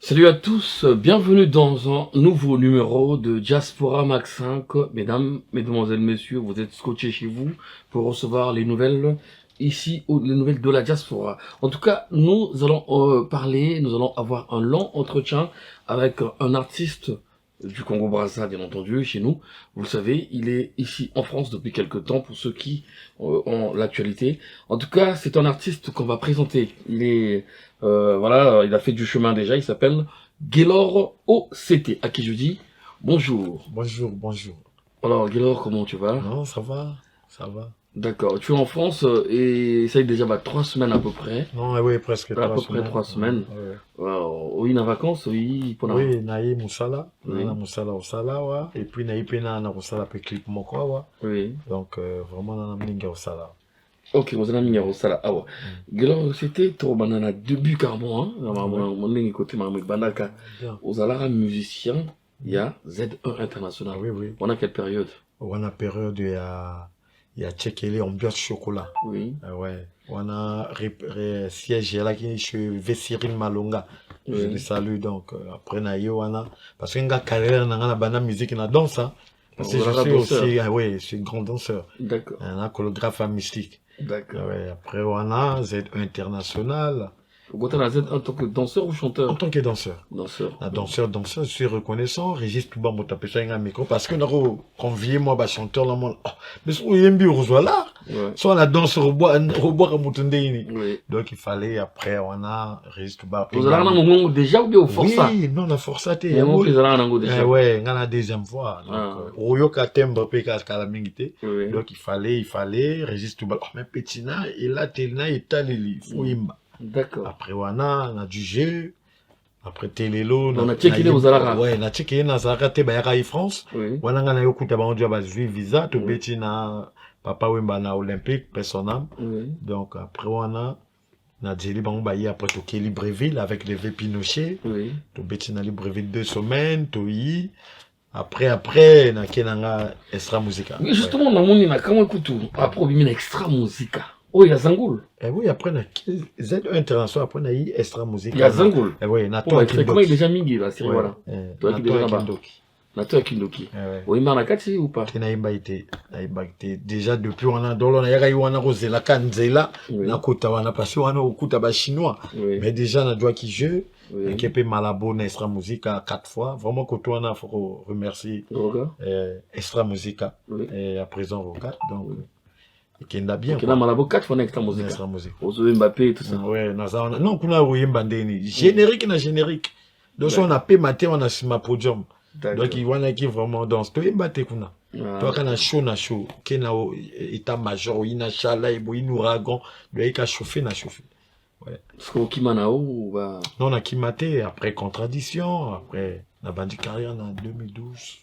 Salut à tous, bienvenue dans un nouveau numéro de Diaspora Max 5. Mesdames, mesdemoiselles, messieurs, vous êtes scotchés chez vous pour recevoir les nouvelles ici, ou les nouvelles de la diaspora. En tout cas, nous allons nous allons avoir un long entretien avec un artiste du Congo-Brazza, bien entendu, chez nous. Vous le savez, il est ici en France depuis quelques temps, pour ceux qui ont l'actualité. En tout cas, c'est un artiste qu'on va présenter. Il est, il a fait du chemin déjà, il s'appelle Gaylor OCT, à qui je dis bonjour. Bonjour. Alors, Gaylor, comment tu vas? Non, ça va. D'accord, tu es en France et ça y est déjà 3 semaines à peu près. Non, oui, presque À peu près 3 semaines. Ouais. Oui, en vacances, oui, pendant... Oui, naïe Moussala, Oui. Osala, ouais. Et puis naïe pena na Osala pe clip moko, ouais. Oui. Donc vraiment na mninga Osala. Ok, vous avez mis au sala. Ah ouais. Gaylor, c'était trop banana début carbone, hein. Mon ligne côté ma banaka. Bien. Aux alara musicien, il y a Z1 International. Oui. On a quelle période? On a période il y a Tchekele ambiance chocolat. Oui. Ouais. On a siège là qui chez Cyril Malonga. Je Oui. le salue donc après naïe on a parce que nga carrière na bana musique na danse hein. Parce que je suis aussi je suis grand danseur. D'accord. Un chorégraphe mystique. D'accord. Ouais, après on a Z International. Vous êtes Z en tant que danseur ou En chanteur? tant que danseur. Danseur. Un danseur, je suis reconnaissant. Régis Touba m'a tapé ça un micro parce que nous convié moi chanteur là moi. Mais si on aime bien là. Ouais. Soit la danse reboire à Moutoundéini. Oui. Donc il fallait après on a Régis Touba. Vous avez un moment déjà ou bien au forçat? Oui, non, on a forçaté. Il y a un moment qu'ils ont un angle déjà. Ouais, on a la deuxième fois. Donc Oyoka Tembre Peka Kalamingité. Oui. Donc il fallait Régis Touba. Oh, mais Petina et là Telina et Talili. Fouimba. D'accord. Après on a du jeu. Après Télélo, on a checké aux Alara. Ouais, on a checké na Zara te bayaka France. Oui. On a yokuta ba ondio ba visa to beti na papa wemba na olympique personnel. Oui. Donc après on a na Djeli bango bayi après to ke Libreville avec les Pinochet. Oui. To beti na Libreville 2 semaines, to yi. Après na kenanga extra musica. Oui, justement, na moni na kama kutu après bimi na extra musica. Oh, il y a Zangoul. Eh oui, après na Z1 International, après na yi extra musica. Il y a Zangoul. Eh oui, na toi comment il est déjà mingi là, c'est voilà. Toi qui déjà là-bas. Na toi Kindoki. Oui, mais na kati ou pas? Na imba été déjà depuis on a dolo na yaka wana rozela kanzela na kota wana parce wana okuta ba chinois. Mais déjà na doit qui jeu Kepe Malabo na extra musica 4 fois. Vraiment que toi on faut remercier extra musica et à présent vocal donc qui n'a bien. Qui n'a Malabo 4 fois extra musica. Extra musique. Ozo Mbappé et tout ça. Ouais, non kuna oyemba ndeni générique na générique. Donc on a payé matin on a sima podium. Donc il y a qui vraiment danse. Toi il batte kuna. Toi quand na show, qui na état major, il na chala et il nous ragon, il a chauffer na chauffer. Ouais. Parce qu'au Kimanao ou bah non on a Kimaté après contradiction, après la bandi carrière en 2012.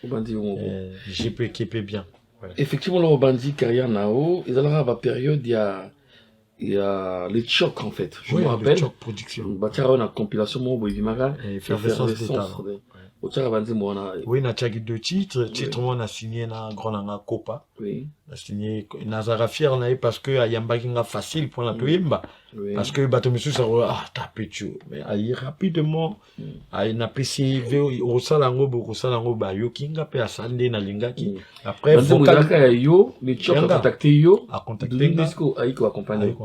Au bandi GP qui peut bien. Ouais. Effectivement le bandi carrière nao, ils allaient avoir période il y a les chocs en fait. Je me rappelle. Choc production. Bâtira une compilation moi Boivimara effervescence d'état. Au Tcharabanzi moi on a oui na tchaki 2 titres, titre moi on a signé na Gronanga Copa. Oui. On a signé Nazara fier on a parce que ayamba kinga facile pour la toyemba. Parce que bato monsieur ça tapé tu mais ayi rapidement ayi na PCV au salango ba yo kinga pe asande na lingaki. Après vocal yo les chocs a contacté yo a contacté Disco aiko accompagner.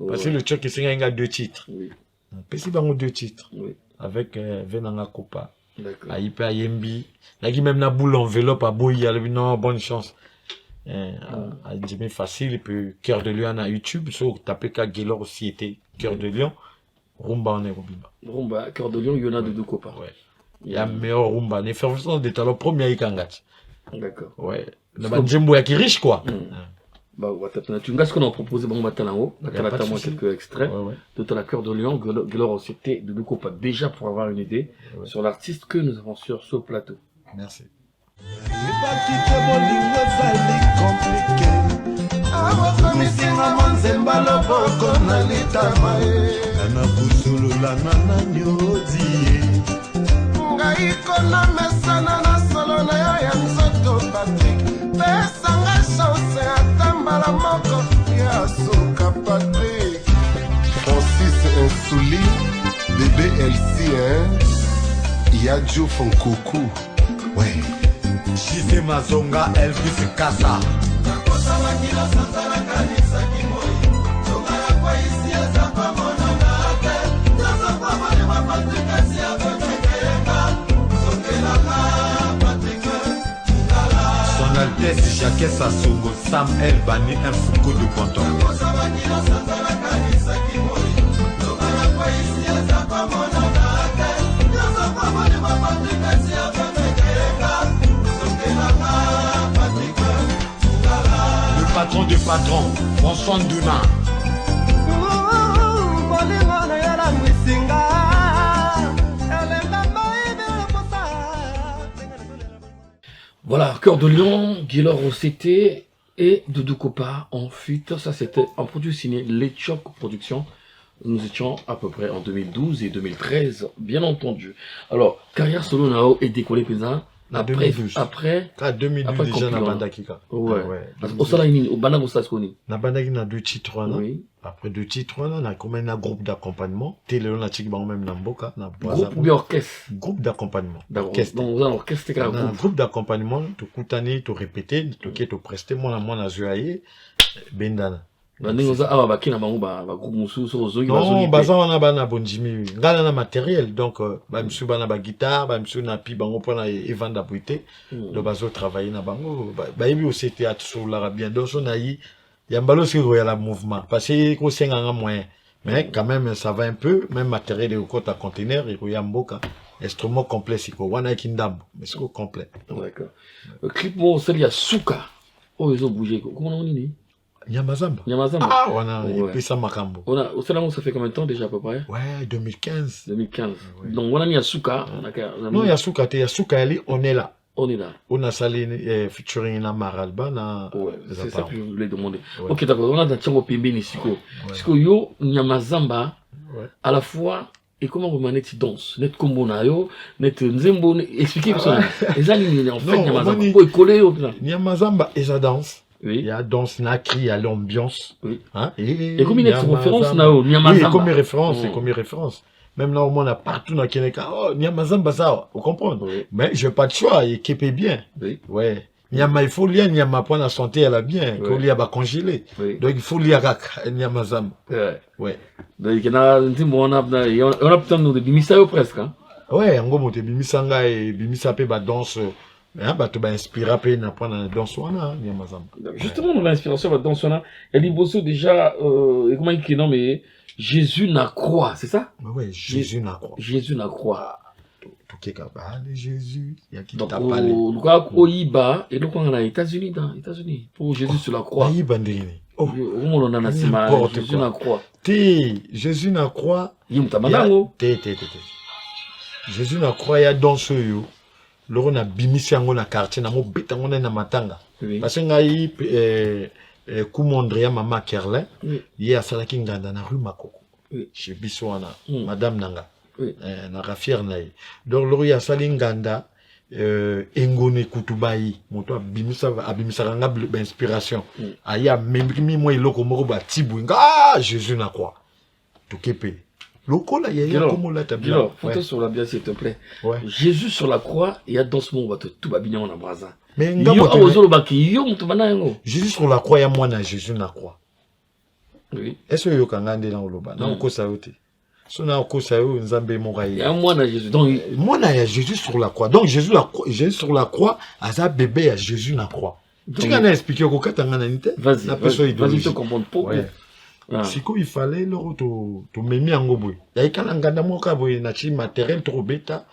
Parce que le choc il singa 2 titres. Oui. PC bango 2 titres. Oui. Avec Venanga Copa. D'accord. Aïpe Ayembi. Là qui même na boule enveloppe à Boy, il non bonne chance. A dit facile et puis Cœur de Lion à YouTube, sur taper qu'à Gaylor aussi était Cœur de Lion. Rumba en Robimba. Rumba, Cœur de Lion, il y en a de deux copains. Ouais. Il y a meilleur Rumba, l'effervescence des talents premier Ikangat. D'accord. Ouais. Le Djembo qui riche quoi. Bah, tu me ce qu'on a proposé, bon, matin là-haut. Moi, quelques extraits. De la Cœur de Lion, Gaylor aussi était de deux copains. Déjà pour avoir une idée sur l'artiste que nous avons sur ce plateau. Merci. Francis Insouli, bébé Elsie, hein? Il y a Joe Fonkoku. Ouais. Jise Mazonga, Elvis Kassa. Son Altesse Jacques Sassongo, Sam El Bani, un Foucault de Ponton. Le patron du patron, François Nduna. Voilà, Cœur de Lion, Guilor OCT et Doudou Kopa en fuite. Ça, c'était un produit signé Les Choc Productions. Nous étions à peu près en 2012 et 2013, bien entendu. Alors, carrière solo Nao est décollé pesant. Après, 2012. Après, 2012 déjà na banda kika. Ouais. Au Salahini, au Bana Bostaskoni. Na banda ki na 2 titres wana. Oui. Après 2 titres wana, na comme un groupe d'accompagnement. Télé na tiki bango même na mboka, na Groupe ou bien orchestre? Groupe d'accompagnement. Orchestre. Donc, vous avez orchestre et un groupe d'accompagnement, tu koutani, tu répéter, tu prester, moi na zoyaye, bendana. Non, baza wana bana bonjimi ngana na matériel donc ba msu bana ba guitare ba msu na pi bango pona evanda buite do bazo travailler na bango ba yebi aussi théâtre sur la bien donc on a y yambalo sur ya la mouvement parce que ko senga nga moyen mais quand même ça va un peu même matériel de côté conteneur et ya mboka instrument complet siko wana kindambo mais siko complet. D'accord. Clip mo c'est il y a Souka. Oh ils ont bougé comment on dit? Nyamazamba. Ah, on a pris ça makambo. Ça fait combien de temps déjà à peu près? Ouais, 2015. 2015. Ouais. Donc, on a mis Yasuka. Non, Yasuka, on est là. On est là. On a salé featuring na Maralba. Ouais, c'est ça que je voulais demander. Ouais. Ok, d'accord. On a Tchango Pimbeni Siko. Siko yo, Nyamazamba, à la fois, et comment vous manez tu danses? Net combo na yo, net nzembo, expliquez ça. Les animés, en fait, Nyamazamba, pour coller au plan. Nyamazamba, et ça danse. Oui. Il y a danse, il y a l'ambiance. Oui. Hein? Et comme il y a une référence, Nyamazamba. Oui, comme référence, c'est comme référence. Même là, au moins, on a partout dans Keneka. Oh, Nyamazamba, ça, vous comprenez? Oui. Mais j'ai pas de choix, il képe bien. Oui. Ouais. Nyama, il faut lire, Nyama, pour la santé, elle a bien. Il faut lire, bah, congelé. Oui. Donc, il faut lire, Nyamazamba. Ouais. Ouais. Donc, on a peut-être de Bimisa presque, hein? Ouais, en gros, on te Bimisanga et Bimisa, bah, danse. Tu vas inspirer à na prendre danse wana Nyamazamba. Justement on a l'inspiration de danse wana. Elle dit bosso déjà comment il dit non mais Jésus na croix, c'est ça? Ouais, Jésus na croix. Jésus na croix. Tout ba Jésus, il y a qui t'a parlé. Donc Oyiba et donc on est aux États-Unis pour Jésus sur la croix. Oyiba ndini. Oh, on a Jésus na croix. Jésus na croix. Yimtamango. Jésus na croix ya danse yo. Loro na bimisi yango na quartier na mo beta ngo na matanga parce que ngai kumondria mama Kerlin ye asalaki nganda na rue Makoko chez biso wana madame nanga na rafière na ye donc loro ya sali nganda engone kutubai moto abimisa nga inspiration aya membi mo iloko moko ba tibwinga Jésus na quoi to kepe. Loco là, il y a comme là, t'as bien. Photo sur la bien, s'il te plaît. Ouais. Jésus sur la croix, il y a dans ce monde, tout va bien, on a brasa. Mais Jésus sur la croix, il y a moi, Jésus na croix. Oui. Est-ce que vous avez dans le bas? Non, quoi ça ôte? Si on a quoi ça ôte, nous avons mon rail. Il y a moi, Jésus. Donc, moi, il y a Jésus sur la croix. Donc, Jésus sur la croix, à ça bébé, à Jésus na croix. Tu vas expliquer au cas de vas-y, vas-y, te comprendre pourquoi. Siko il fallait le to memi yango boy ya ikana nganda moka boy na chi matériel to beta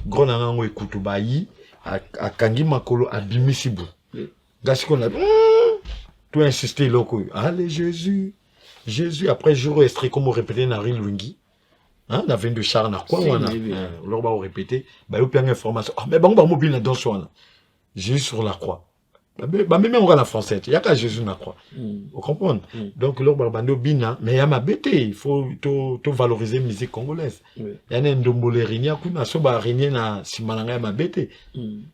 grona ngango ekutu bayi akangi makolo abimisi boy gasiko na to insister loko allez Jésus après jour extrait comme répéter na rilungi hein na 22 char na quoi wana lor ba répéter ba yo pianga information mais bango ba mobile na dans wana Jésus sur la croix Même on va la française. Il y a qu'à Jésus n'a quoi. Vous comprenez? Donc, l'or barbando bina, mais il y a ma bête. Il faut tout valoriser la musique congolaise. Il y a un ndombole rinia, kuna soba rinia na simananga ma bête.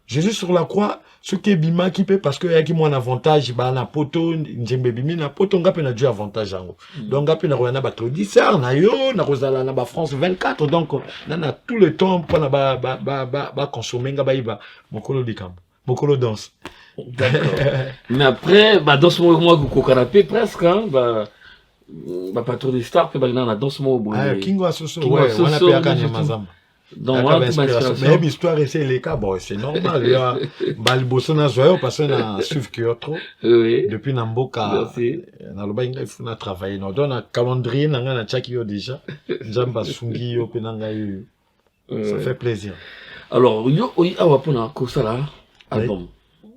Jésus sur la croix, ce qui est bima qui peut, parce que y a qui mon avantage, bah na poto, njembe bimi na poto, ngape na du avantage ango. Donc ngape na royana ba Claudisseur, na yo, na Rosala na ba France 24. Donc, on a tout le temps pour na ba consommer nga ba iba. Mokolo dikam. Mokolo danse. D'accord. Mais après, bah, dans ce moment, vous canapé presque, hein, bah, pas trop des stars, puis bah, dans ce moment, ah, Kingo Asoso, ouais, on a pu à Mazam. Donc, voilà, mais l'histoire, c'est les cas, bon, c'est normal, il y a, Balboso na joyeux, parce qu'on a suivi Kyotro, depuis Namboka, na loba inga, il faut na travailler, non, donc, na calendrier, na tchakio déjà, Jamba Sungi, yo, penanga yu, ça fait plaisir. Alors, yo, ah, on va prendre un course là, album.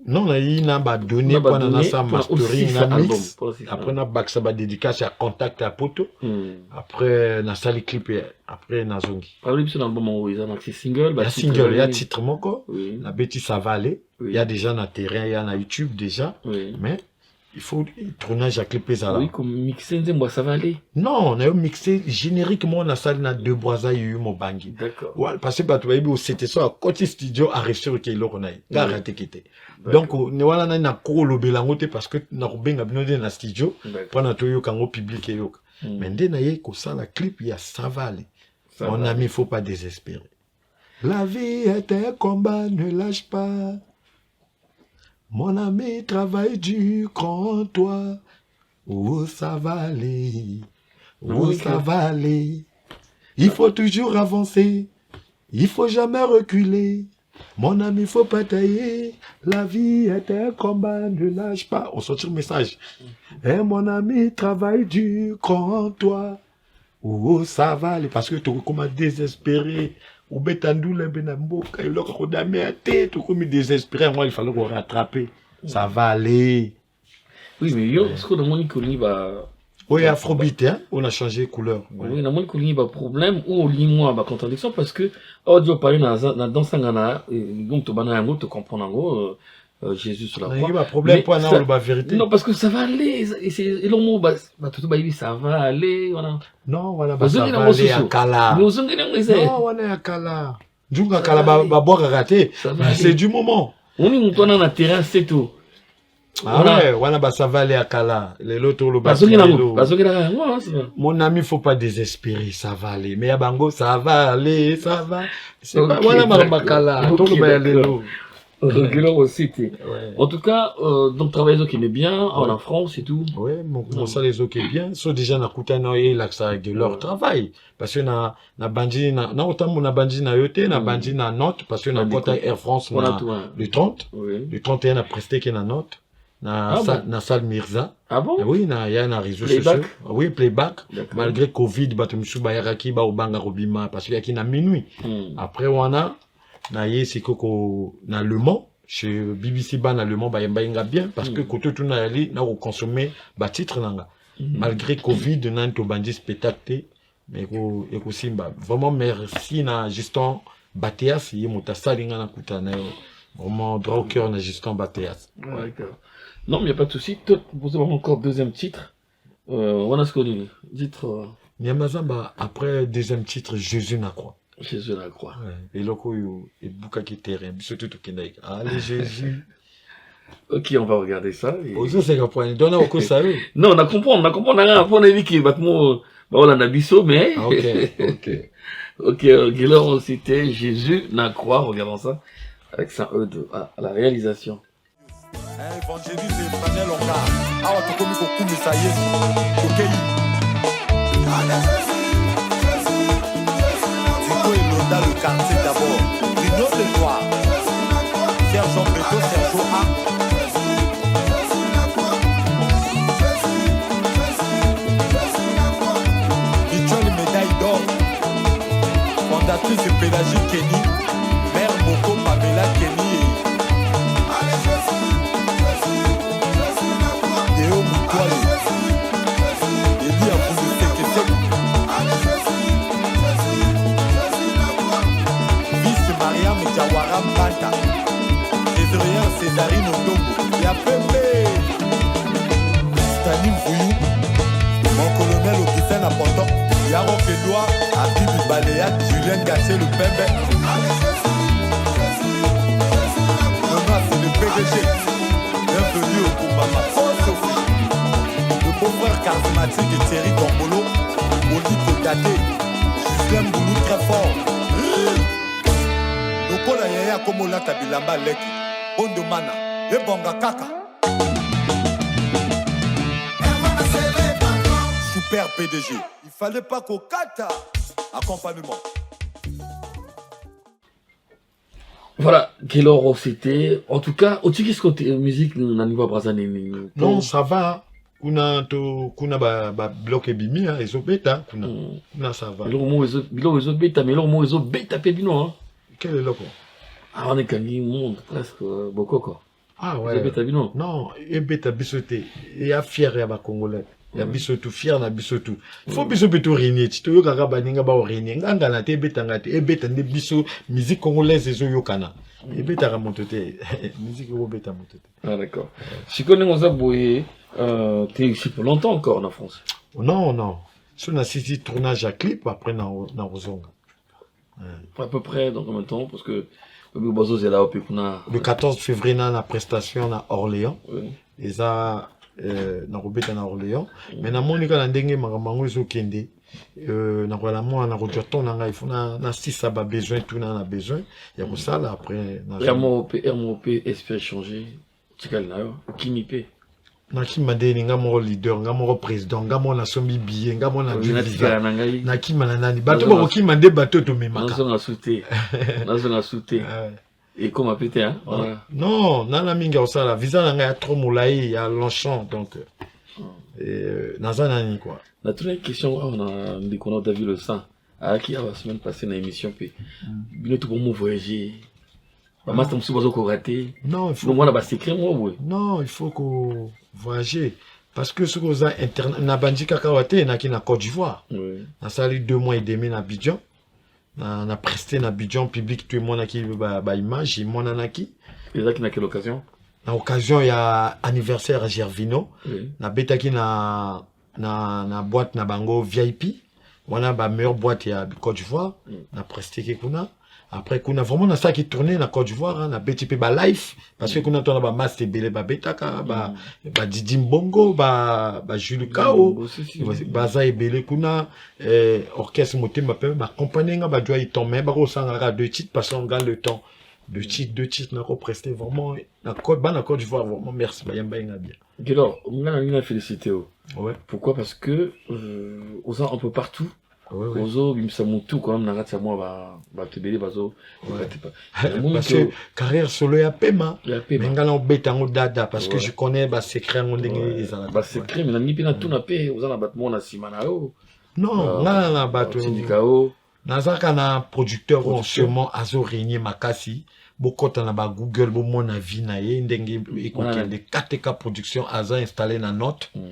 Non, il n'a pas donné pour sa mastering, mix. Après, on a baksa ba dédicace à contact à poto. Après, on a sali clip, après, on a zongi. Parlez sur l'album, il y a un single. Il y a single, il y a titre moko. La bêtise, ça va aller. Il y a déjà dans terrain, il y a na YouTube déjà. Mais, il faut tournage à clipper ça là. Oui, comme mixer, moi, ça va aller. Non, on a mixé génériquement, on a sali na deux boisa, il y a eu mon bangi. D'accord. Ouais, parce que, bah, tu vois, c'était ça, à côté studio, à réussir qu'il y a eu, garanti qu'il était. Donc, nous avons na kolo belangote parce que nous avons bien abonné dans studio pour notre yo kango public yo. Mais dès na yé ko ça la clip il y a ça va aller. Mon ami, faut pas désespérer. La vie est un combat, ne lâche pas. Mon ami, travaille dur, crois-toi. Oh, ça va aller. Oh, ça va aller. Il faut toujours avancer. Il faut jamais reculer. Mon ami, faut pas tailler. La vie est un combat, ne lâche pas. On sort le message. Eh, mon ami, travaille dur, crois en toi. Oh, ça va aller. Parce que tu commences désespéré. Ou bétandou le benambo. Il a condamné à tête. Tu commences désespéré. Moi, il fallait qu'on rattrape. Ça va aller. Oui, mais yo, ce qu'on a mon icône, bah. Oui, Afrobeat, hein, on a changé de couleur. Oui, on a moins de problème ou on lit moins contradiction parce que audio parler dans sangana donc tu bana yango tu comprends Jésus sur la croix. Il y a problème pour la vérité. Non parce que ça va aller et le mot bah tout baby ça va aller voilà. Non voilà bah ça va aller à Kala. Nous on non on est à Kala. Junga Kala ba boire raté. C'est du moment. On est monté dans le terrain c'est tout. Ah ouais, voilà, bah ça va aller à Kala. Les lotos, le mon ami, faut pas désespérer, ça va aller. Mais à Bango, ça va aller, ça va. C'est pas, voilà, ma Kala. En tout cas, donc travailler qui est bien, en France et tout. Oui, mon ça les qui est bien. Sont déjà na kutana et l'accès de leur travail. Parce que na bandi na autant mon bandi na yote, na bandi na note, parce que na kota Air France le 30. Le 31 a presté qui na note. Na salle Mirza. Ah bon? Oui, il y a un réseau social. Oui, playback. Malgré Covid, batumisu bayaraki ba obanga robima parce qu'il y a qui na minuit. Après on a na yé koko na Le Mans chez BBC ban na Le Mans ba yemba bien parce que koto tout na yali na consommer ba titre nanga. Malgré Covid na to bandi spectacle mais ko simba. Vraiment merci na Justin Bateas yé motasalinga na kutana yo. Vraiment droit au cœur na Justin Bateas. D'accord. Non, mais il n'y a pas de souci. Vous avez encore deuxième titre. On a ce qu'on dit. Titre. Nyamazamba, après deuxième titre, Jésus n'a croix. Jésus n'a croix. Et loko et bouka qui terrain. Surtout tout Kendaïk. Allez, Jésus. Ok, on va regarder ça. Ozo, c'est qu'un point. Donne au coup, ça veut. Non, on a compris. On a on a dit qu'il va te mot. On a bisso, mais. Ok. Ok, alors, c'était Jésus n'a croix. Regardons ça. Avec ça, à la réalisation. Évangéliste Emmanuel Onga, awa tokomi kokumisa Yesu, tokei. Zico Elonda, le quartier d'abord. L'union de Loire. Sergent Beto, Sergent A. Rituel médaille d'or. Fondatrice Pélagie Kenny. Mère Moko Pamela Kenny. Vice Mariam Jawara Mbanta, Césarine Odongo, Julien Gassé, le bébé. Demain, c'est le PDG. Bienvenue au Koumama. Le beau-frère charismatique et Thierry Tombolo. Oli Kodate. Justin Boulou très fort. Le Kola Yaya Komola Tabilamba Leki. Bondomana. Et Bonga Kaka. Super PDG. Il fallait pas qu'au Kata. Accompagnement. Voilà, quelle heure c'était. En tout cas, au Tiki côté musique, n'a niveau Brazane. Non, ça va. Kuna ba bloc bimi hein, ezo beta kuna ça va. Le mot ezo beta, mais le mot ezo beta pebino hein. Quel est le quoi? Ah on est kangi monde presque beaucoup quoi. Ah ouais. Beta bino. Non, et beta bisoté. Et a fier ya ba congolais. Ya bisotou fier na bisotou. Faut bisotou régner, tu yo kaka baninga ba régner. Nganga na te beta ngate e beta ne biso musique congolaise ezo yokana. Et beta ka montoté. Musique ro beta montoté. Ah d'accord. Je connais mon Boye. T'es ici pour longtemps encore en France? Non, non. Si on a saisi tournage à clip, après, dans Rozonga. À peu près, dans combien de temps? Parce que le 14 février, on a la prestation à Orléans. Oui. Et ça, dans Orléans. Mais dans mon cas, on a besoin kende. Na moi na rojoton na il faut na si ça a besoin tout na besoin. Il y a ça là après. RMOP espère changer. Tikal na yo. Kimipe. Naki madeni nga mo leader nga mo président nga mo na sombi billet nga mo na visa naki mananani bato ba ki mande bato to memaka nazo na souté et comme a pété hein non na minga osala visa na nga ya trop molai ya Longchamp donc naza nani quoi la toute question on a découvert David Le Sang à qui la semaine passée na émission pe bino tout pour mo voyager maman c'est monsieur bazo ko raté non il faut moi là secret moi ouais non il faut qu'on voyager parce que ce qu'on a internet na bandi kakawate na ki na Côte d'Ivoire na sali 2 mois et demi na Abidjan na presté na Abidjan public tout le monde qui ba image et mon nanaki et ça qui na quelle occasion na occasion il y a anniversaire à Gervino na beta ki na boîte na bango VIP on a ba meilleure boîte à Côte d'Ivoire na presté ki kuna. Après qu'on a vraiment na ça qui tourné na Côte d'Ivoire hein, na BTP ba live parce que qu'on a tourné ba master belé ba betaka ba Didi Mbongo ba Jules Kao ba za belé kuna orchestre moté ba accompagner ba doit y tomber ba ko sanga 2 titres parce qu'on gagne le temps deux titres na ko presté vraiment na Côte d'Ivoire vraiment merci ba yamba nga bien. Alors on a une félicité ouais pourquoi parce que aux un peu partout. Ozo bimsamutu quand même nangati moi ba tebele bazo parce que carrière solo ya pema ngala obeta ngo dada parce que je connais ba secret ngo ndenge ezala ba secret mais na nipi na tuna pe ozana batmo na simana yo non ngala na bato sindikao nazaka na producteur en sûrement azo régner makasi bokota na ba Google bo mona vie na ye ndenge ekokende KTK production aza installé na note hein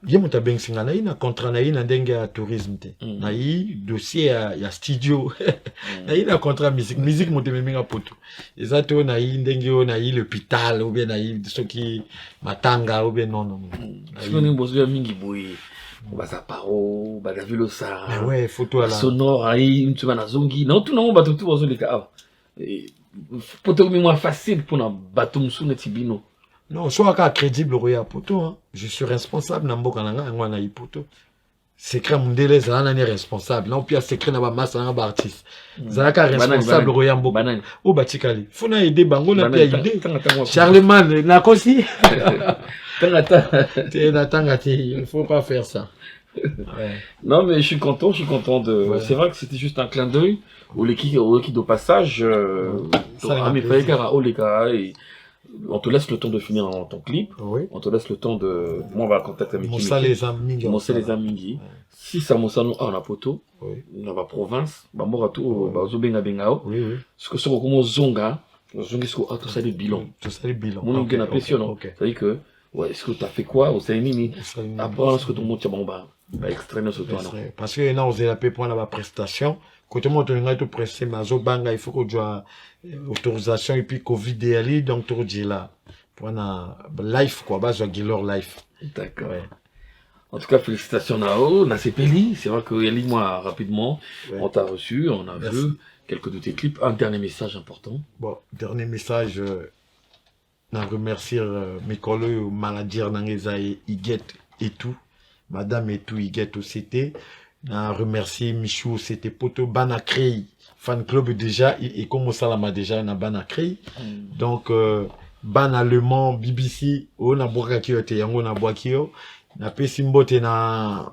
Yemuta Bengsinga na ina contrat na ina ndenge ya tourisme te na yi dossier ya studio na ina contrat musique motememinga poto ezato na yi ndenge na yi l'hôpital ou bien na yi soki matanga ou bien non sikoni bozo ya mingi boye baza paro ba David Le Sang ouais photo ala sonore ai une semaine zongi non tout non bato tout bozo leka poto mi moi facile pour na bato msune tibino. Non, soit qu'à crédible roya poto hein. Je suis responsable na mboka nanga ngwa na ipoto. Secret mundele za nani responsable. Non pia secret na ba massa na ba artiste. Za ka responsable roya mboka. O batikali. Funa aider bango na pia aider. Charlemagne na kosi. Il faut pas faire ça. Ouais. Non mais je suis content de c'est vrai que c'était juste un clin d'œil au l'équipe de passage on te laisse le temps de finir ton clip. Oui. On te laisse le temps de... Moi, on va contacter avec Moussa les Amingi. Moussa les Amingi. Si ça moussa nous a poto, dans la province, bah moi tout, bah zobenga bengao. Oui oui. Ce que c'est comme zonga, zonga c'est quoi? Tout ça les bilans. Tout ça les bilans. Mon oncle n'a pas non. Ça dit que ouais, est-ce que tu as fait quoi au Saint-Nini? Après, est-ce que ton mot tient bon bah extraire ce toi non. Parce que là on a la pour la prestation. Quand on a tout pressé, mazo banga, il faut que tu aies autorisation et puis Covid est donc tu dis là pour un life quoi, base de leur life. D'accord. Ouais. En tout cas, félicitations Nao, Nasepeli. C'est vrai que Yali, moi, rapidement, on t'a reçu, on a vu quelques de tes clips. Un dernier message important. Bon, dernier message. Je remercie mes collègues maladies Iguet et tout. Madame et tout Iguet au CT. Je remercie Michou, c'était Poto Banacrei. Fan club déjà, et comme ça m'a déjà na Banacrei. Donc, ban allemand, BBC, on a boakio te yango na boakio. Na pesimbote na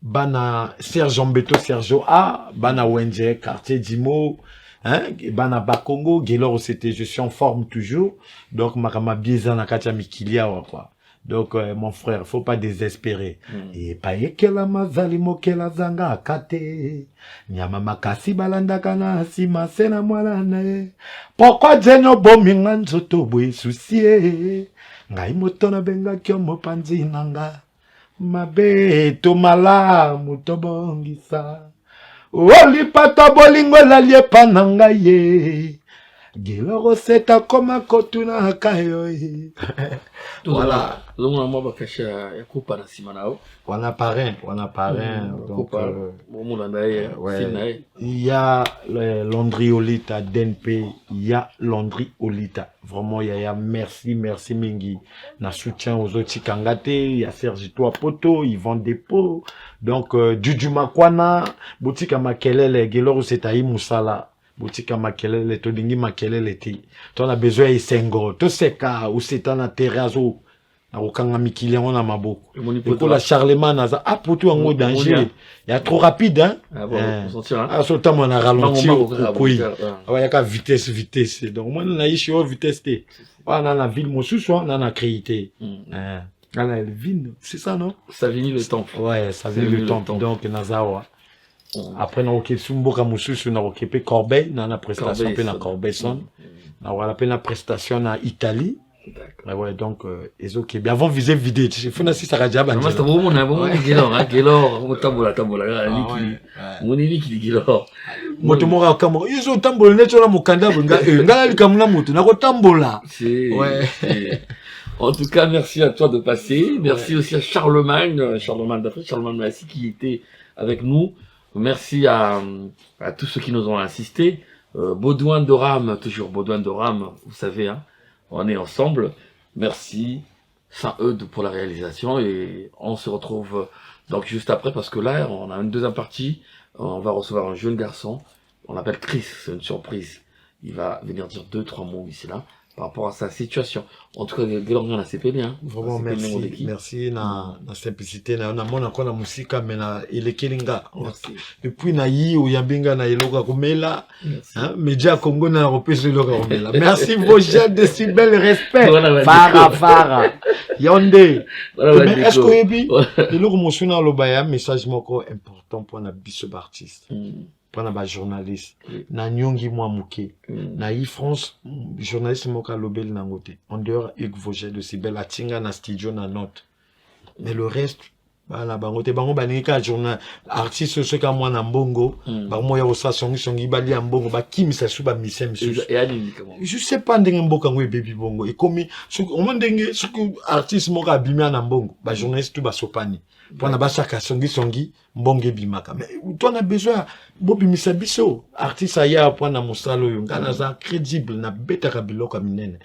bana Sergio Mbeto Sergio A, bana Wenje, quartier Dimo. Hein, bana Bakongo, Gelor c'était je suis en forme toujours. Donc makama bieza na katia mikilia quoi. Donc mon frère, faut pas désespérer. Et pa yekela mazali mokela zanga akate. Nyama makasi balanda kana sima sena mwana na. Pourquoi jeno bominga nzoto bwe soucier. Ngai moto na benga kyo mopanzi nanga. Mabe to mala mutobongisa. Olipata bolingo la liepa nanga ye. Geloro seta koma kotuna kayo ye. Voilà. On a parrain. Donc, il y a Landry Olita DNP, il y a Landry Olita. Vraiment, il y a merci Mingi. Na soutien aux autres Kangate, il y a Sergi Poto, ils vendent des pots. Donc, Dudu Makwana, boutique à Makelele, Geloro Setaï Moussala. Boutique à Makelele, Todingi Makelele, tu as besoin de Sengo, tu sais où c'est un terrazo. Okanga mikili on a maboko. Et la Charlemagne a ah pour tout en danger. Il y a trop rapide hein. Ah bon, ah surtout on a ralenti oui. Ah il y a qu'à vitesse. Donc moi on a ici au vitesse T. On a la ville mosusu on a créité. On a la ville, c'est ça non? Ça vient le temps. Ouais, ça vient le temps. Donc Nazawa. Après on a occupé Sumboka mosusu on a occupé Corbeil, on a prestation pe na Corbeil-son. On a la prestation na Italie. Ouais, donc, ils ok. Bien avant viser vidé. Tu sais, faut n'assister à Radja. Moi, c'est bon, on a bon, Gélor, on tambola, mon éli qui dit Gélor. Moi, tout le monde a Cameroun. Ils ont tambola, net sur la mokanda, ngala, kamuna moto, n'a pas tambola. Ouais. En tout cas, merci à toi de passer. Merci aussi à Charlemagne d'Afrique, Charlemagne Massi qui était avec nous. Merci à tous ceux qui nous ont assistés. Baudouin de Rame, toujours Baudouin de Rame, vous savez, hein. On est ensemble. Merci Saint-Eudes pour la réalisation et on se retrouve donc juste après parce que là on a une deuxième partie. On va recevoir un jeune garçon. On l'appelle Chris. C'est une surprise. Il va venir dire 2-3 mots ici là par rapport à sa situation. En tout cas, Gélor a CPL, hein. Vraiment merci na simplicité na mon encore la musique mais na il est kelinga. Et puis na yi ou yambinga na iloka kumela. Hein, média Congo na repêche iloka kumela. Merci vos gens de si bel respect. Fara. Yonde. Mais est-ce que ebi iloko mosuna lobaya message moko important pour na biso artiste. Pour na journaliste na nyongi moi muke na France journaliste moka lobel na ngote en dehors Hugues Vogel de si belle atinga na studio na note mais le reste bana bangote bango banika journal artiste ceux ka moi na mbongo ba moya osa songi bali ya mbongo ba kimisa suba misem je sais pas ndenge mboka ngwe baby bongo et comme on ndenge ce que artiste moka abimia na mbongo ba journaliste tout ba sopani pour na ba saka songi mbonge bimaka mais toi on a besoin bobi misabiso artiste aya pour na musalo yo ngana za crédible na beta kabiloko minene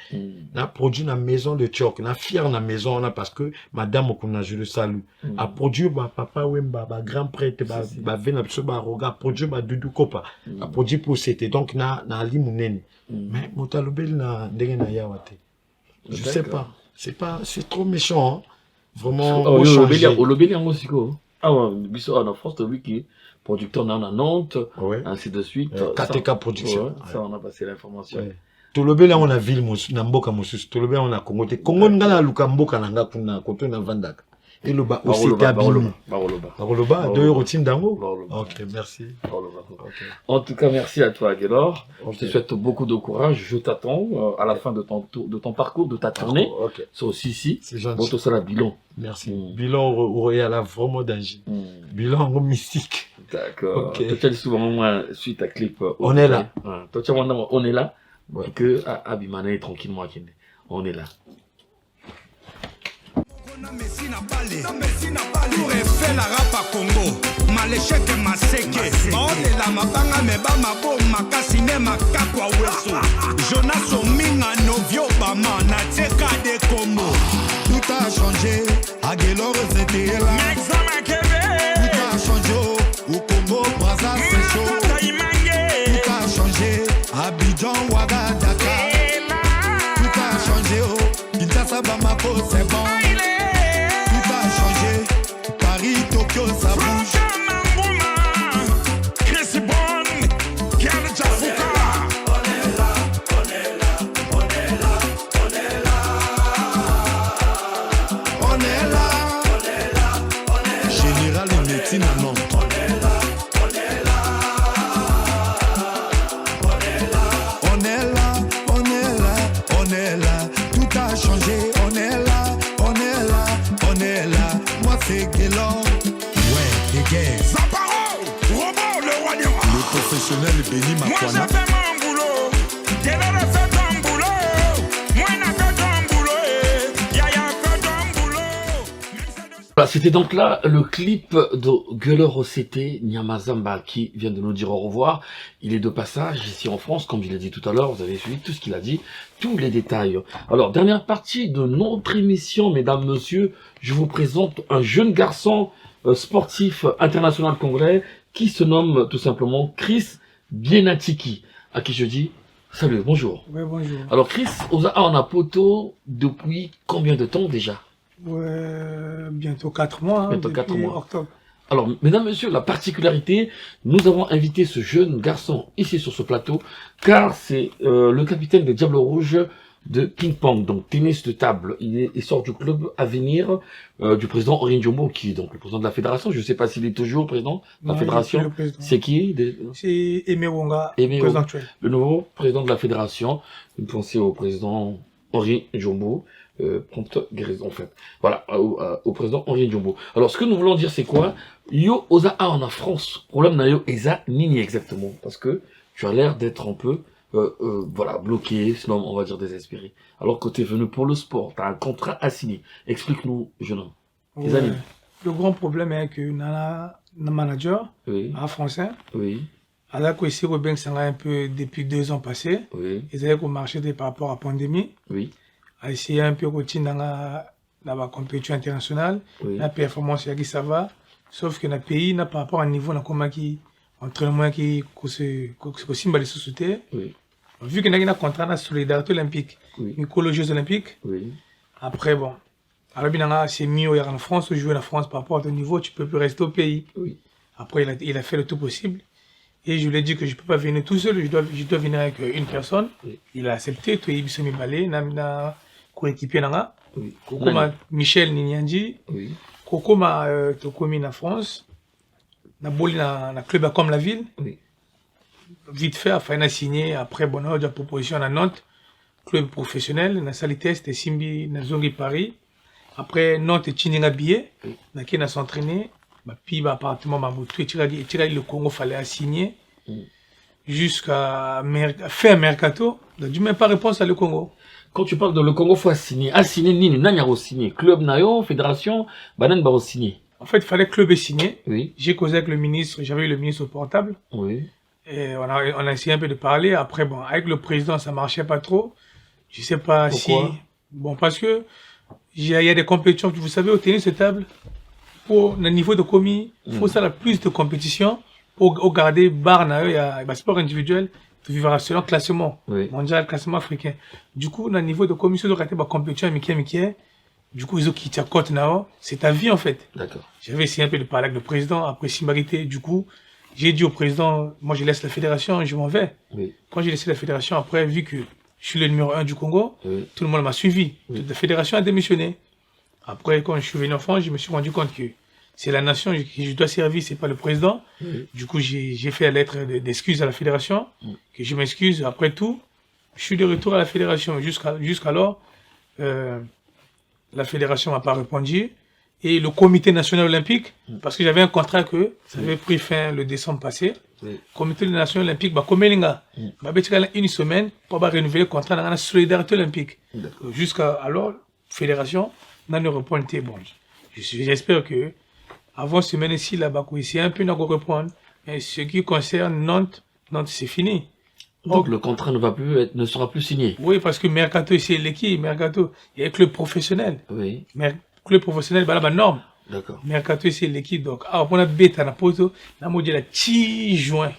na produit na maison de Tchok na fier na maison na parce que madame okuna je le salue a produit ba papa wemba ba grand prêtre ba vena biso ba roga produit ba dudu kopa a produit pour c'était donc na limunene mais motalobel na ndenge na yawate je sais pas c'est trop méchant hein? Vraiment au lobby en musico. Ah ouais, biso en France de wiki producteur dans la Nantes, ainsi de suite. KTK production. Ça on a passé l'information. To lobby là on a ville na mboka mosusu. To lobby on a Congo te. Congo ngala luka mboka nanga kuna koto na vandaka. Et le bas aussi Baroloba de routine dango. OK, merci. En tout cas, merci à toi Gélor. Je te souhaite beaucoup de courage. Je t'attends à la fin de ton parcours, de ta tournée. C'est aussi ici. C'est gentil. Bon, ça la bilan. Merci. Bilan Royal a vraiment danger. Bilan mystique. D'accord. Tu as souvent moi suite à clip. On est là. Toi tu on est là. Que Abimane tranquillement on est là. Pour faire la rap à Congo, Maléchek et Maseke. On est la mabanga meba mabo makasine makakwa weso. Jonas Ominga novio bama na teka de Congo. Tout a changé, Aguelor c'était là. Tout a changé, au Congo, Brazza c'est chaud. Tout a changé, Abidjan, Ouagadaka. Tout a changé, Kinshasa, Bamako, c'est bon. Tout a changé, Paris, Tokyo, ça bouge. Chris Bon, Kian Jafuka. On est là, on est là, on est là, on est là. On est là, on est là, on est là. Général et médecine à Nantes. On est là, on est là. On est là, on est là, on est là, on est là. Tout a changé, on est là, on est là, on est là. Moi c'est Guélor. Ouais, les gars. Zaparo, Robot, le roi Niora. Le professionnel béni Makwana. Moi j'ai fait mon boulot. Guélor a fait ton boulot. Moi n'a fait ton boulot. Yaya fait ton boulot. Voilà, c'était donc là le clip de Gueuleur OCT, Nyamazamba, qui vient de nous dire au revoir. Il est de passage ici en France, comme je l'ai dit tout à l'heure, vous avez suivi tout ce qu'il a dit, tous les détails. Alors, dernière partie de notre émission, mesdames, messieurs, je vous présente un jeune garçon sportif international congolais qui se nomme tout simplement Chris Bienatiki, à qui je dis salut, bonjour. Ouais, bonjour. Alors Chris, on a poto depuis combien de temps déjà? Ouais, bientôt 4 mois. Bientôt depuis 4 mois. Octobre. Alors, mesdames, messieurs, la particularité, nous avons invité ce jeune garçon ici sur ce plateau, car c'est le capitaine des Diables Rouges de ping-pong, donc tennis de table. Il sort du club Avenir du président Henri Ndiombo, qui est donc le président de la fédération. Je ne sais pas s'il est toujours président de la fédération. C'est qui? C'est Aimé Wonga, Aimé président actuel. Le nouveau président de la fédération. Une pensée au président Henri Ndiombo. Prompte guérison, en fait. Voilà, au président Henri Ndiombo. Alors, ce que nous voulons dire, c'est quoi? Yo, osa a en France. Problème na yo, eza nini exactement. Parce que tu as l'air d'être un peu, voilà, bloqué, sinon on va dire désespéré. Alors que tu es venu pour le sport, tu as un contrat à signer. Explique-nous, jeune homme. Ouais. Le grand problème est que nana manager, oui. un français, Oui. alors que ici, Robin s'en a un peu depuis 2 ans passés. Oui. Ils avaient marché par rapport à la pandémie. Oui. A essayé un peu de routine dans la compétition internationale. Oui. La performance, ça va. Sauf que le pays n'a pas rapport à un niveau dans qui entraînement qui simba de société. Oui. Vu qu'il y a un contrat de solidarité olympique, Oui. les Jeux olympiques. Oui. Après bon, alors c'est mieux en France, jouer en France par rapport à ton niveau, tu peux plus rester au pays. Oui. Après il a fait le tout possible. Et je lui ai dit que je peux pas venir tout seul, je dois venir avec une personne. Oui. Il a accepté, tout est mis balé, n'a coéquipier nanga. Oui. Kokoma Michel Ninyandi. Oui. Kokoma Tokomi en France. Na boli na club comme la ville. Oui. Vite fait, afin de signer après bon ordre de proposition à Nantes, club professionnel, na sali test et Simbi na Zongi Paris. Après Nantes et Chininga billet, na qui na s'entraîner. Puis appartement Mabutu, le Congo fallait signer jusqu'à faire mercato. Donc, du même pas réponse à le Congo. Quand tu parles de le Congo, faut signer. Signer nini, nanya signer. Club nayo, fédération, banan ba signer. En fait, il fallait que le club signer. Oui. J'ai causé avec le ministre, j'avais eu le ministre au portable. Oui. Et on a essayé un peu de parler. Après, bon, avec le président, ça marchait pas trop. Je sais pas. Pourquoi? Si. Bon, parce que il y a des compétitions. Vous savez, au tennis de table, pour le niveau de commis, il faut ça la plus de compétition pour garder barre il y a sport individuel, tu vivras selon classement mondial, classement africain. Du coup, le niveau de commission de rater la compétition du coup ils ont quitté côte c'est ta vie en fait. D'accord. J'avais essayé un peu de parler avec le président après Simbarité, du coup, j'ai dit au président, moi je laisse la fédération, je m'en vais. Oui. Quand j'ai laissé la fédération, après vu que je suis le numéro 1 du Congo, tout le monde m'a suivi. Toute la fédération a démissionné. Après, quand je suis venu en France, je me suis rendu compte que c'est la nation que je dois servir, c'est pas le président. Du coup, j'ai fait la lettre d'excuse à la fédération, que je m'excuse. Après tout, je suis de retour à la fédération. Jusqu'alors, la fédération m'a pas répondu. Et le comité national olympique, parce que j'avais un contrat que ça avait pris fin le décembre passé. Le comité national olympique, comme une semaine pour renouveler le contrat dans la solidarité olympique. Jusqu'à alors, fédération, n'a pas répondu. Bon, J'espère que avant semaine ici, là-bas, c'est un peu encore reprendre. Mais ce qui concerne Nantes, c'est fini. Donc le contrat ne sera plus signé. Oui, parce que Mercato, c'est l'équipe, Mercato, il y a un club professionnel. Oui. Club professionnel, bah là, norme. D'accord. Mercato, c'est l'équipe. Donc, on a bêta, on a posé, on a modé la 10 juin.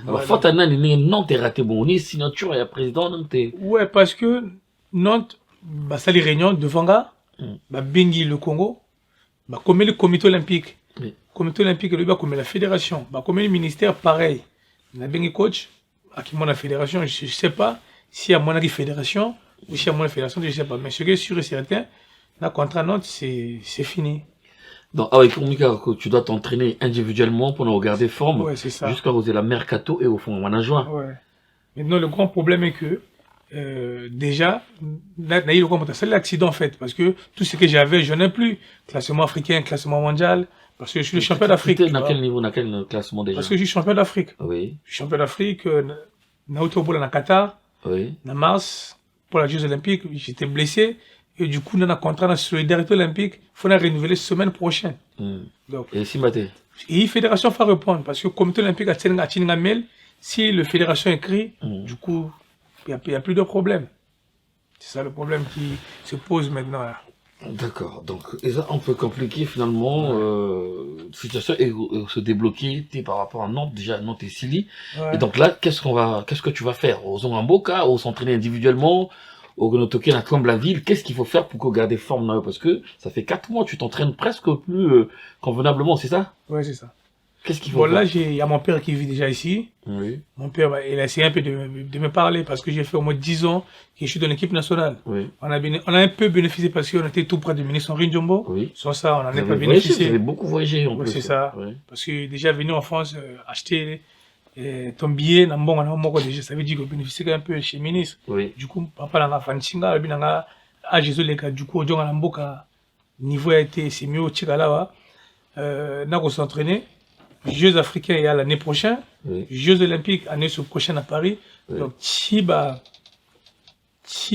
Alors, Fontana, Nantes est raté. Bon, on est signature et à président Nantes. Ouais, parce que Nantes, bah, ça les réunions devant là, bah, Bengi, le Congo, bah, comme le comité olympique. Oui. Comité olympique, comme la fédération, bah, comme le ministère, pareil. On a Bengi coach, à qui la fédération, je ne sais pas si à mon fédération ou si à mon fédération, je ne sais pas. Mais ce qui est sûr et certain, là, contre Nantes, c'est fini. Donc, avec Komika, tu dois t'entraîner individuellement pour nous garder forme. Ouais, c'est ça. Jusqu'à oser la mercato et au fond, on a juin. Ouais. Maintenant, le grand problème est que, déjà, c'est l'accident en fait, parce que tout ce que j'avais, je n'ai plus. Classement africain, classement mondial, parce que je suis le champion d'Afrique. Dans quel niveau, dans quel classement déjà? Parce que je suis champion d'Afrique. Oui. Je suis champion d'Afrique, Naoto Bola na Qatar, Oui. na mars, pour la Jeux Olympiques, j'étais blessé, et du coup, on a un contrat de solidarité olympique, il faut la renouveler semaine prochaine. Donc, Et Simbate? et la fédération va répondre, parce que le comité olympique a tiré un mail, si la fédération écrit, du coup, il n'y a plus de problème. C'est ça le problème qui se pose maintenant là. D'accord. Donc, et ça, on peut compliquer finalement, situation et se débloquer par rapport à Nantes, déjà Nantes et Silly. Ouais. Et donc là, qu'est-ce que tu vas faire? Aux Ongamboka, aux s'entraîner individuellement, au Gonotoke, comme la ville, qu'est-ce qu'il faut faire pour garder forme là? Parce que ça fait 4 mois, tu t'entraînes presque plus convenablement, c'est ça? Ouais, c'est ça. Qu'est-ce qu'il faut Bon, faire? là, il y a mon père qui vit déjà ici. Oui. Mon père, bah, il a essayé un peu de me parler parce que j'ai fait au moins 10 ans que je suis dans l'équipe nationale. Oui. On a un peu bénéficié parce qu'on était tout près du ministre Henri Njombo. Oui. Sans ça, on n'en Vous a pas avez voyagé, vous bénéficié. avez beaucoup voyagé en Oui, plus. c'est ça. Oui. Parce que déjà venu en France, acheter ton billet, déjà, ça veut dire que bénéficier un peu chez le ministre. Oui. Du coup, papa n'a pas fait à Jésus les gars, du coup, on a niveau a été, c'est mieux au Tigalawa. N'a qu'on s'entraîner. Jeux africains il y a l'année prochaine. Oui. Jeux olympiques l'année prochaine à Paris. Oui. Donc, si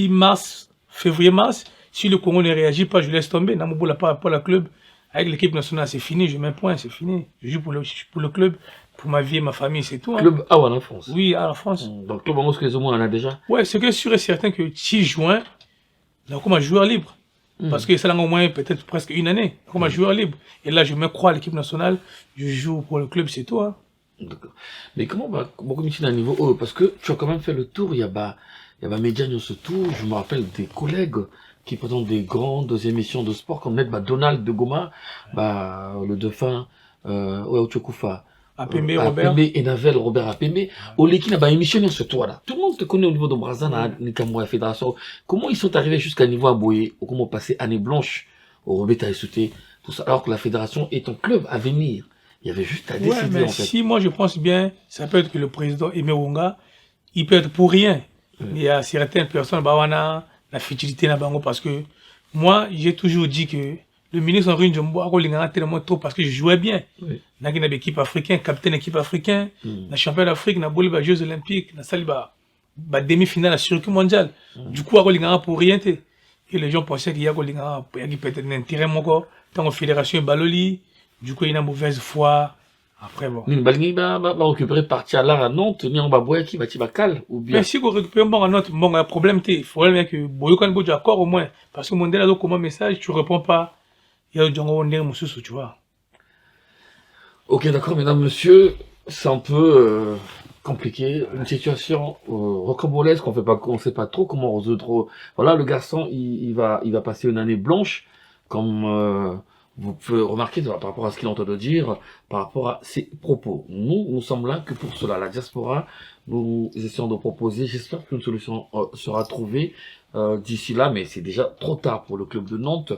mars, février-mars, si le Congo ne réagit pas, je laisse tomber. Namobo pas la club. Avec l'équipe nationale, c'est fini. Je mets un point, c'est fini. Je joue pour le club, pour ma vie et ma famille, c'est tout. Hein. Club A en France. Oui, à la France. Donc, Club Amos, les hommes, on a déjà. Ouais, ce qui est sûr et certain que 6 juin, on a comme un joueur libre. Parce que ça a au moins peut-être presque une année, comme un joueur libre. Et là, je me crois à l'équipe nationale, je joue pour le club, c'est tout. Hein. D'accord. Mais comment va beaucoup à un niveau haut? Parce que tu as quand même fait le tour, il y a Médiane ce tour, je me rappelle des collègues qui présentent des grandes émissions de sport, comme Donald de Goma, le dauphin, Ochokufa. Apembe, Robert. Apembe et Navel, Robert Apembe. Oleki n'a émissionné ce tour-là. Tout le monde te connaît au niveau de Brazza, la fédération. Comment ils sont arrivés jusqu'à niveau Aboye, ou comment passer année blanche au Robert Taïsouté, tout ça, alors que la fédération est un club à venir. Il y avait juste à décider, ouais, mais en fait. si moi je pense bien, ça peut être que le président Aimé Wonga, il peut être pour rien. Mais il y a certaines personnes, la futilité na bango, parce que moi, j'ai toujours dit que le ministre Henri Njombo a tellement trop parce que je jouais bien. Oui. N'a une équipe africaine, capitaine équipe africaine, na champion d'Afrique, na bolé les Jeux Olympiques, na sali demi-finale à circuit mondial. Du coup, a pour rien. Et les gens pensaient qu'il y a peut-être un intérêt mon corps, tant que fédération est baloli, du coup il y a une mauvaise foi. Après bon. Balini va récupérer partir à Nantes, ni en Baboya qui va cal ou bien. Mais si vous récupérez un autre, bon, problème, il faudrait que Boyokan Bojo accord au moins. Parce que mon délai a comme un message, tu réponds pas. Il y a DjangoOnder Moussou, tu vois. Ok, d'accord, mesdames, messieurs, c'est un peu compliqué, une situation rocambolesque, on sait pas trop comment résoudre. Voilà, le garçon, il va passer une année blanche, comme vous pouvez remarquer par rapport à ce qu'il entend de dire, par rapport à ses propos. Nous sommes là que pour cela. La diaspora, nous essayons de proposer, j'espère qu'une solution sera trouvée d'ici là, mais c'est déjà trop tard pour le club de Nantes.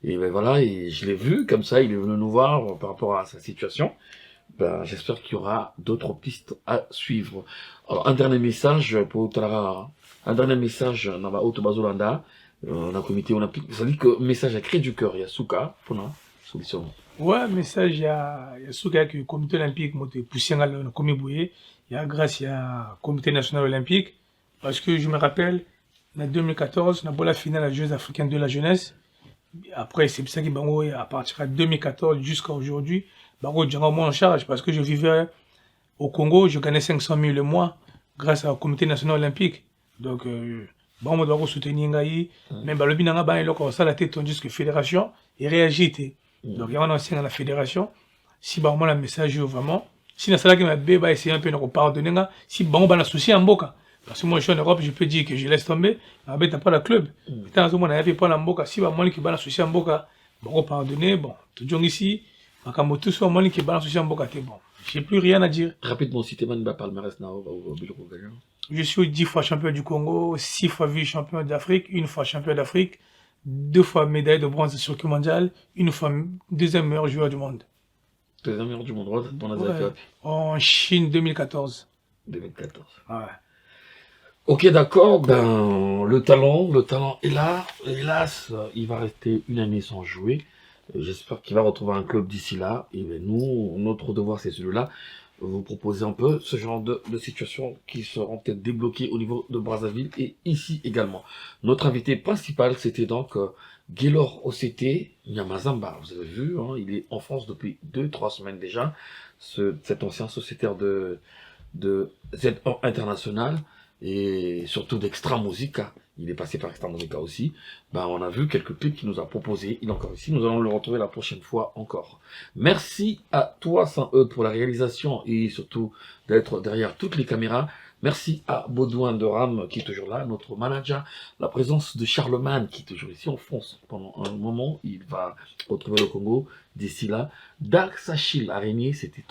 Et ben voilà, et je l'ai vu comme ça, il est venu nous voir par rapport à sa situation. Ben, j'espère qu'il y aura d'autres pistes à suivre. Alors, un dernier message pour Talara, un dernier message dans la haute Bazolanda, on a comité, ça dit que message à créer du cœur, il y a Souka, pour la solution. Ouais, message, il y a Souka qui est le comité olympique, moi, poussé à la comité Bouye, il y a grâce, il y a comité national olympique, parce que je me rappelle, en 2014, on a beau la finale à Jeux africains de la jeunesse, Après, c'est pour ça que à partir de 2014 jusqu'à aujourd'hui, Bango Django moi en charge parce que je vivais au Congo, je gagnais 500 000 le mois grâce au comité national olympique. Donc, Bango doit soutenir Ngaï, même le binanga ban eloko ça la tête tandis que fédération et réagit. Donc, il y a un ancien à la fédération. Si Bango la message vraiment, si na sala que ma bébé essayer un peu de pardonner, si Bango ban associé en Mboka. Parce que moi, je suis en Europe, je peux dire que je laisse tomber. Mais tu n'as pas le club. Tant que moi, je n'avais pas la Mboka. Si moi, qui va associé en Mboka, bon, pardonner, bon, tout le monde ici, tout soit moi qui va associé en Mboka, c'est bon. Je n'ai plus rien à dire. Rapidement, si tu as palmarès, je suis 10 fois champion du Congo, 6 fois vice-champion d'Afrique, 1 fois champion d'Afrique, 2 fois médaille de bronze sur circuit mondial, 1 fois deuxième meilleur joueur du monde. Deuxième meilleur du monde, en Chine 2014. 2014. Ouais. Ok, d'accord, ben, le talent est là. Hélas, il va rester une année sans jouer. J'espère qu'il va retrouver un club d'ici là. Et ben, nous, notre devoir, c'est celui-là. Vous proposer un peu ce genre de situation qui seront peut-être débloquées au niveau de Brazzaville et ici également. Notre invité principal, c'était donc Gaylor OCT Nyamazamba. Vous avez vu, hein, il est en France depuis 2-3 semaines déjà. Cet ancien sociétaire de Z1 International. Et surtout d'Extra Musica, il est passé par Extra Musica aussi, ben on a vu quelques clips qu'il nous a proposés, il est encore ici, nous allons le retrouver la prochaine fois encore. Merci à toi Saint-Eudes pour la réalisation et surtout d'être derrière toutes les caméras. Merci à Baudouin de Ram qui est toujours là, notre manager, la présence de Charlemagne qui est toujours ici en France pendant un moment, il va retrouver le Congo d'ici là. Dark Sachil Araignée, c'était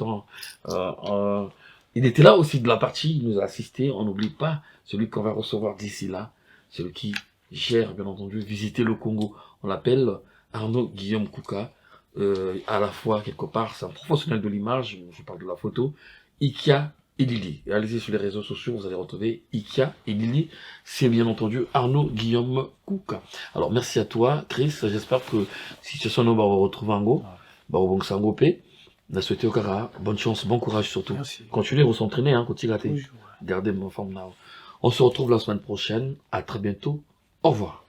il était là aussi de la partie, il nous a assisté, on n'oublie pas celui qu'on va recevoir d'ici là, celui qui gère bien entendu visiter le Congo. On l'appelle Arnaud Guillaume Kouka, à la fois quelque part c'est un professionnel de l'image, je parle de la photo, Ikia et Lili. Et allez-y sur les réseaux sociaux, vous allez retrouver Ikia et Lili, c'est bien entendu Arnaud Guillaume Kouka. Alors merci à toi Chris, j'espère que si tu son nom va retrouver un go, bah on va s'engouper. On a souhaité au Kara, bonne chance, bon courage surtout. Merci. Continuez à s'entraîner, hein, continuez à gâter. Gardez ma forme là. On se retrouve la semaine prochaine. À très bientôt. Au revoir.